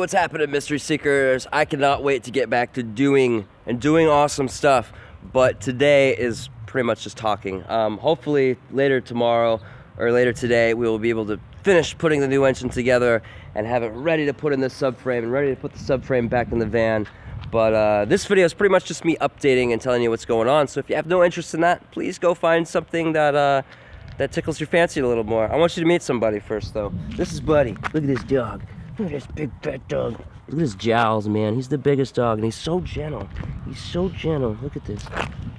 what's happening, Mystery Seekers? I cannot wait to get back to doing awesome stuff, but today is pretty much just talking. Hopefully later tomorrow or later today we will be able to finish putting the new engine together and have it ready to put in the subframe and ready to put the subframe back in the van. But this video is pretty much just me updating and telling you what's going on, so if you have no interest in that, please go find something that that tickles your fancy a little more. I want you to meet somebody first though. This is Buddy. Look at this dog. Look at this big fat dog. Look at his jowls, man. He's the biggest dog, and he's so gentle. He's so gentle. Look at this.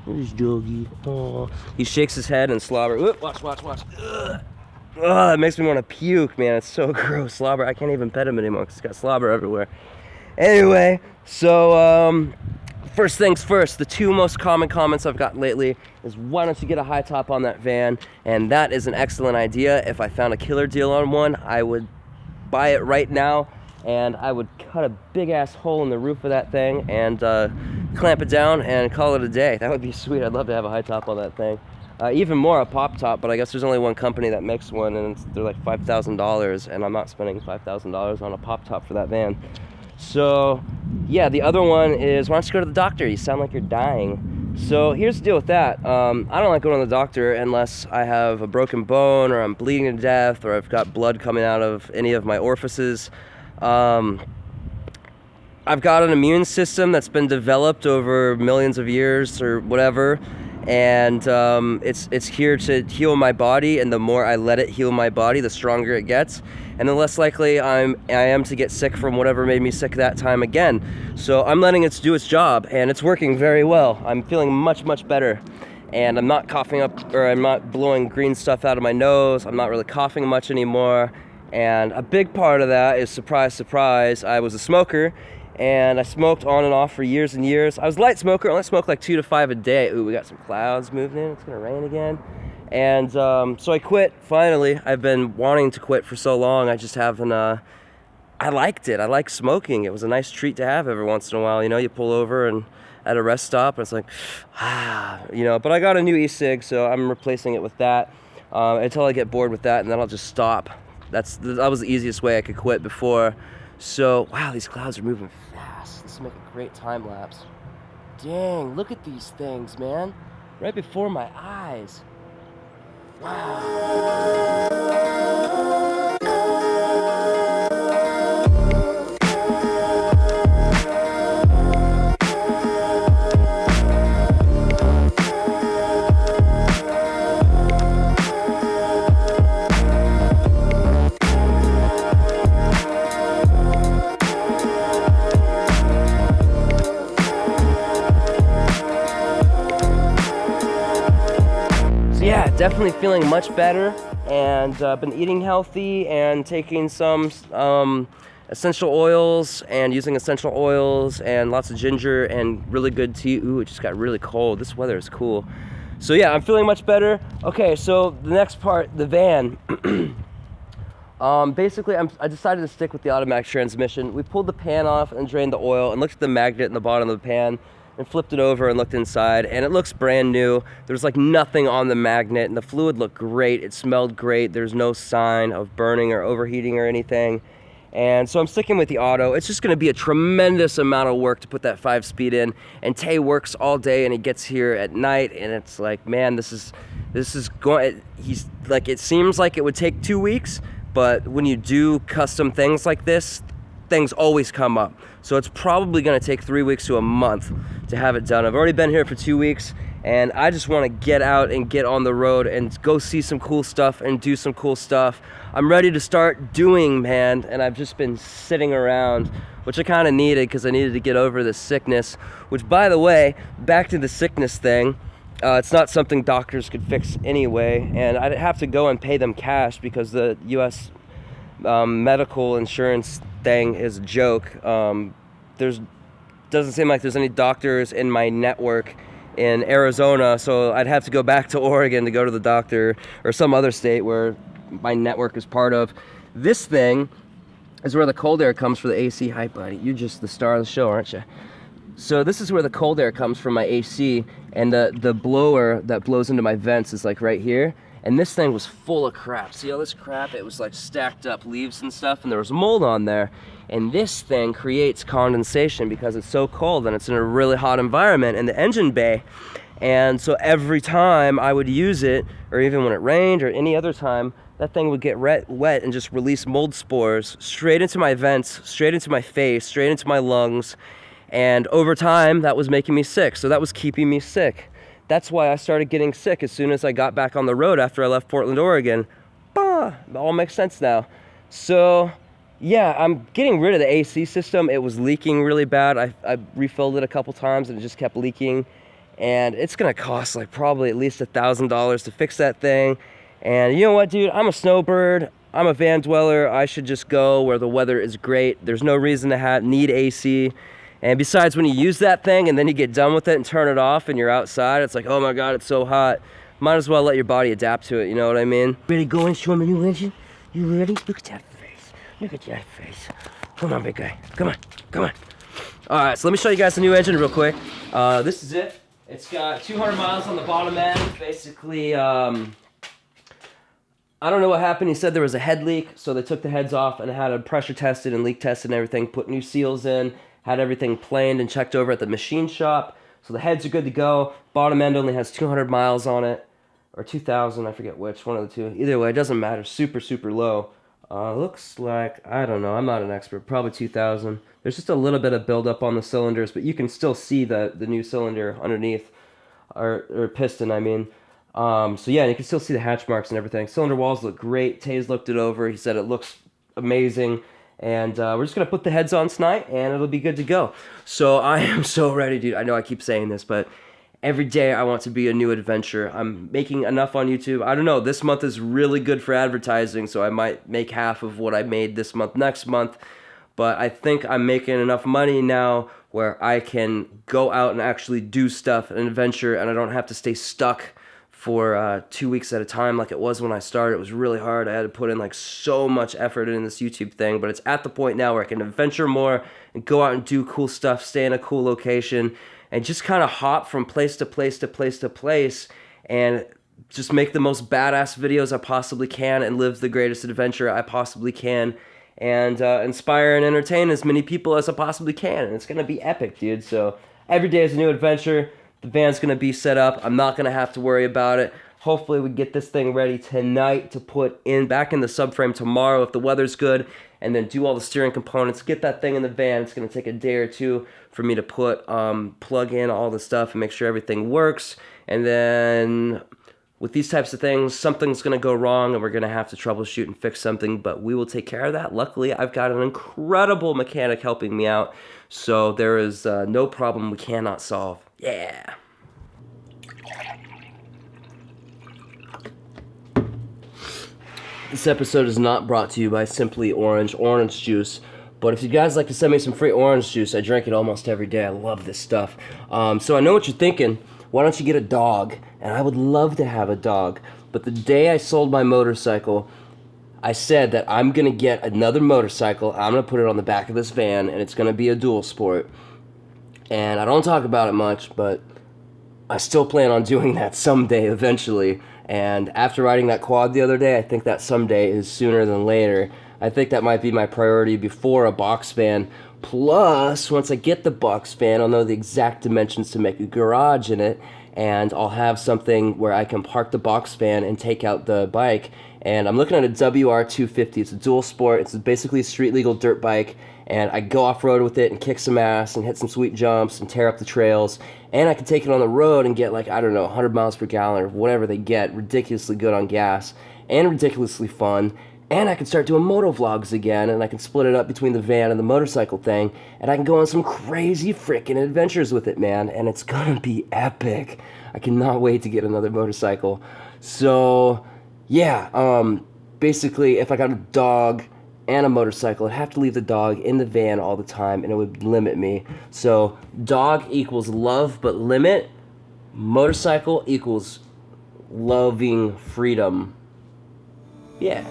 Look at this doggy. Oh. He shakes his head and slobber. Ooh, watch. Ugh. Oh, that makes me want to puke, man. It's so gross. Slobber. I can't even pet him anymore because he's got slobber everywhere. Anyway, so first things first, the two most common comments I've got lately is, why don't you get a high top on that van? And that is an excellent idea. If I found a killer deal on one, I would buy it right now, and I would cut a big ass hole in the roof of that thing and clamp it down and call it a day. That would be sweet. I'd love to have a high top on that thing. Even more a pop top, but I guess there's only one company that makes one, and they're like $5,000, and I'm not spending $5,000 on a pop top for that van. So yeah, the other one is, why don't you go to the doctor? You sound like you're dying. So here's the deal with that. I don't like going to the doctor unless I have a broken bone, or I'm bleeding to death, or I've got blood coming out of any of my orifices. I've got an immune system that's been developed over millions of years or whatever, and it's here to heal my body, and the more I let it heal my body, the stronger it gets, and the less likely I am to get sick from whatever made me sick that time again. So I'm letting it do its job, and it's working very well. I'm feeling much better, and I'm not coughing up, or I'm not blowing green stuff out of my nose. I'm not really coughing much anymore, and a big part of that is, surprise, surprise, I was a smoker, and I smoked on and off for years and years. I was a light smoker, I only smoked like 2 to 5 a day. Ooh, we got some clouds moving in, it's gonna rain again. And so I quit, finally. I've been wanting to quit for so long, I just haven't, I liked it. I like smoking. It was a nice treat to have every once in a while. You know, you pull over and at a rest stop, and it's like, you know, but I got a new e-cig, so I'm replacing it with that until I get bored with that, and then I'll just stop. That was the easiest way I could quit before. So, wow, these clouds are moving fast. This will make a great time lapse. Dang, look at these things, man. Right before my eyes. Wow. Yeah, definitely feeling much better, and been eating healthy and taking some essential oils and using essential oils and lots of ginger and really good tea. Ooh, it just got really cold. This weather is cool. So yeah, I'm feeling much better. Okay, so the next part, the van. Basically, I decided to stick with the automatic transmission. We pulled the pan off and drained the oil and looked at the magnet in the bottom of the pan and flipped it over and looked inside, and it looks brand new. There's like nothing on the magnet, and the fluid looked great. It smelled great. There's no sign of burning or overheating or anything. And so I'm sticking with the auto. It's just gonna be a tremendous amount of work to put that 5-speed in, and Tay works all day and he gets here at night, and it's like, man, this is going, he's like, it seems like it would take 2 weeks, but when you do custom things like this, things always come up. So it's probably gonna take 3 weeks to a month to have it done. I've already been here for 2 weeks, and I just wanna get out and get on the road and go see some cool stuff and do some cool stuff. I'm ready to start doing, man, and I've just been sitting around, which I kinda needed because I needed to get over this sickness, which, by the way, back to the sickness thing, it's not something doctors could fix anyway, and I'd have to go and pay them cash because the US medical insurance thing is a joke. Doesn't seem like there's any doctors in my network in Arizona, so I'd have to go back to Oregon to go to the doctor, or some other state where my network is part of. This thing is where the cold air comes for the AC. Hi, buddy. You're just the star of the show, aren't you? So this is where the cold air comes from my AC, and the blower that blows into my vents is like right here. and this thing was full of crap. See all this crap? It was like stacked up leaves and stuff, and there was mold on there. And this thing creates condensation because it's so cold and it's in a really hot environment in the engine bay. And so every time I would use it, or even when it rained or any other time, that thing would get wet and just release mold spores straight into my vents, straight into my face, straight into my lungs. And over time, that was making me sick. So that was keeping me sick. That's why I started getting sick as soon as I got back on the road after I left Portland, Oregon. It all makes sense now. So yeah, I'm getting rid of the AC system. It was leaking really bad. I refilled it a couple times and it just kept leaking. And it's gonna cost like probably at least $1,000 to fix that thing. And you know what, dude? I'm a snowbird. I'm a van dweller. I should just go where the weather is great. There's no reason to need AC. And besides, when you use that thing and then you get done with it and turn it off and you're outside, it's like, oh my God, it's so hot. Might as well let your body adapt to it, you know what I mean? Ready to go and show me a new engine? You ready? Look at that face. Look at that face. Come on, big guy. Come on, come on. All right, so let me show you guys the new engine real quick. This is it. It's got 200 miles on the bottom end. Basically, I don't know what happened. He said there was a head leak, so they took the heads off and had it pressure tested and leak tested and everything, put new seals in, had everything planed and checked over at the machine shop. So the heads are good to go. Bottom end only has 200 miles on it, or 2,000, I forget which, one of the two. Either way, it doesn't matter, super, super low. Looks like, I don't know, I'm not an expert, probably 2,000. There's just a little bit of buildup on the cylinders, but you can still see the new cylinder underneath, or piston, I mean. So yeah, you can still see the hatch marks and everything. Cylinder walls look great. Taze looked it over. He said it looks amazing. And we're just going to put the heads on tonight, and it'll be good to go. So I am so ready, dude. I know I keep saying this, but every day I want to be a new adventure. I'm making enough on YouTube. I don't know. This month is really good for advertising, so I might make half of what I made this month next month. But I think I'm making enough money now where I can go out and actually do stuff, an adventure, and I don't have to stay stuck for 2 weeks at a time like it was when I started. It was really hard. I had to put in like so much effort in this YouTube thing, but it's at the point now where I can adventure more and go out and do cool stuff, stay in a cool location, and just kind of hop from place to place to place to place and just make the most badass videos I possibly can and live the greatest adventure I possibly can and inspire and entertain as many people as I possibly can. And it's going to be epic, dude. So every day is a new adventure. The van's going to be set up. I'm not going to have to worry about it. Hopefully we get this thing ready tonight to put back in the subframe tomorrow if the weather's good, and then do all the steering components, get that thing in the van. It's going to take a day or two for me to plug in all the stuff and make sure everything works. And then with these types of things, something's going to go wrong and we're going to have to troubleshoot and fix something, but we will take care of that. Luckily, I've got an incredible mechanic helping me out, so there is no problem we cannot solve. Yeah. This episode is not brought to you by Simply Orange juice, but if you guys like to send me some free orange juice, I drink it almost every day. I love this stuff. So I know what you're thinking. Why don't you get a dog? And I would love to have a dog, but the day I sold my motorcycle, I said that I'm going to get another motorcycle. I'm going to put it on the back of this van, and it's going to be a dual sport. And I don't talk about it much, but I still plan on doing that someday eventually. And after riding that quad the other day, I think that someday is sooner than later. I think that might be my priority before a box van. Plus, once I get the box van, I'll know the exact dimensions to make a garage in it, and I'll have something where I can park the box van and take out the bike. And I'm looking at a WR250. It's a dual sport. It's basically a street legal dirt bike, and I go off-road with it and kick some ass and hit some sweet jumps and tear up the trails. And I can take it on the road and get, like, I don't know, 100 miles per gallon or whatever they get. Ridiculously good on gas and ridiculously fun. And I can start doing moto vlogs again, and I can split it up between the van and the motorcycle thing, and I can go on some crazy freaking adventures with it, man, and it's gonna be epic. I cannot wait to get another motorcycle. So, yeah, basically, if I got a dog and a motorcycle, I'd have to leave the dog in the van all the time, and it would limit me. So, dog equals love but limit. Motorcycle equals loving freedom. Yeah.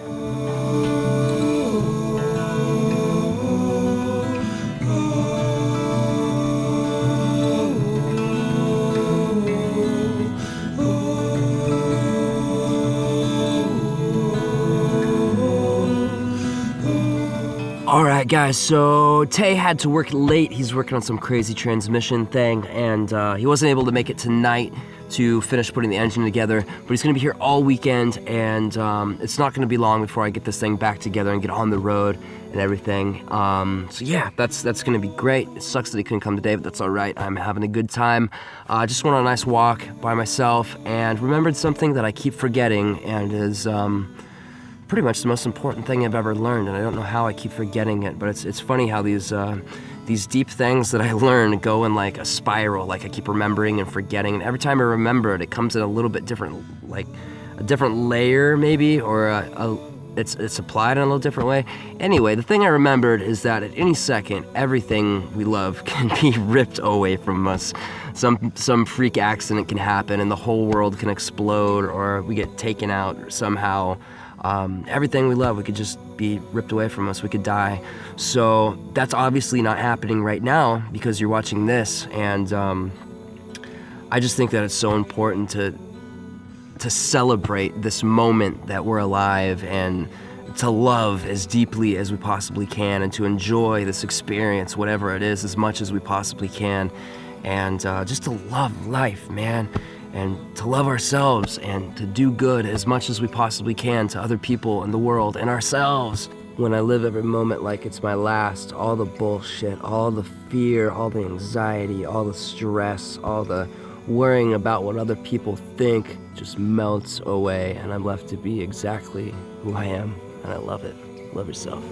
Alright guys, so Tay had to work late. He's working on some crazy transmission thing, and he wasn't able to make it tonight to finish putting the engine together, but he's gonna be here all weekend, and it's not gonna be long before I get this thing back together and get on the road and everything. So yeah, that's gonna be great. It sucks that he couldn't come today, but that's alright. I'm having a good time. Just went on a nice walk by myself and remembered something that I keep forgetting, and is pretty much the most important thing I've ever learned, and I don't know how I keep forgetting it, but it's funny how these deep things that I learn go in like a spiral. Like I keep remembering and forgetting, and every time I remember it, it comes in a little bit different, like a different layer maybe, or it's applied in a little different way. Anyway, the thing I remembered is that at any second, everything we love can be ripped away from us. Some freak accident can happen and the whole world can explode, or we get taken out somehow. Everything we love, we could just be ripped away from us, we could die. So that's obviously not happening right now because you're watching this, and I just think that it's so important to celebrate this moment that we're alive, and to love as deeply as we possibly can, and to enjoy this experience, whatever it is, as much as we possibly can, and just to love life, man. And to love ourselves, and to do good as much as we possibly can to other people in the world and ourselves. When I live every moment like it's my last, all the bullshit, all the fear, all the anxiety, all the stress, all the worrying about what other people think just melts away, and I'm left to be exactly who I am, and I love it. Love yourself.